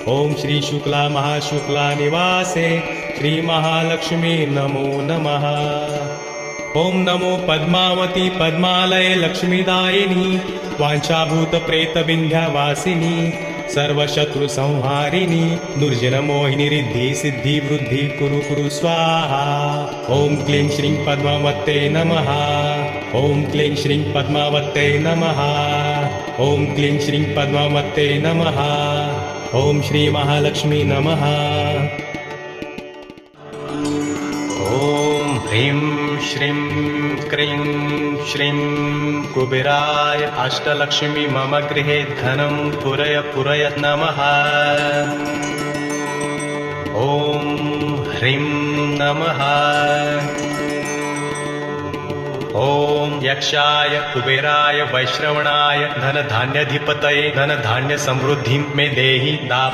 ओम श्री शुक्ला महाशुक्ला निवासे श्री महालक्ष्मी नमो नमः। ओम नमो पद्मावती पद्मालय लक्ष्मीदायिनी वांछाभूत प्रेत विंध्यवासिनी सर्वशत्रु संहारिणी दुर्जन मोहिनी रिद्धि सिद्धि वृद्धि कुरु कुरु स्वाहा। ओम क्लीं श्रीं पद्मावत्यै नमः। ओम क्लीं श्रीं पद्मावत्यै नमः। ओम क्लीं श्रीं पद्मावत्यै नमः। ओम श्री महालक्ष्मी नमः। ओम ह्रीं श्रीं क्रीं श्रीं कुबेराय अष्टलक्ष्मी मम गृहे धनं पुरय पुरय नमः। ओम ह्रीं नमः। ओम यक्षाय कुबेराय वैश्रवणाय धन धान्याधिपतये धन धान्य समृद्धिं मे देहि दा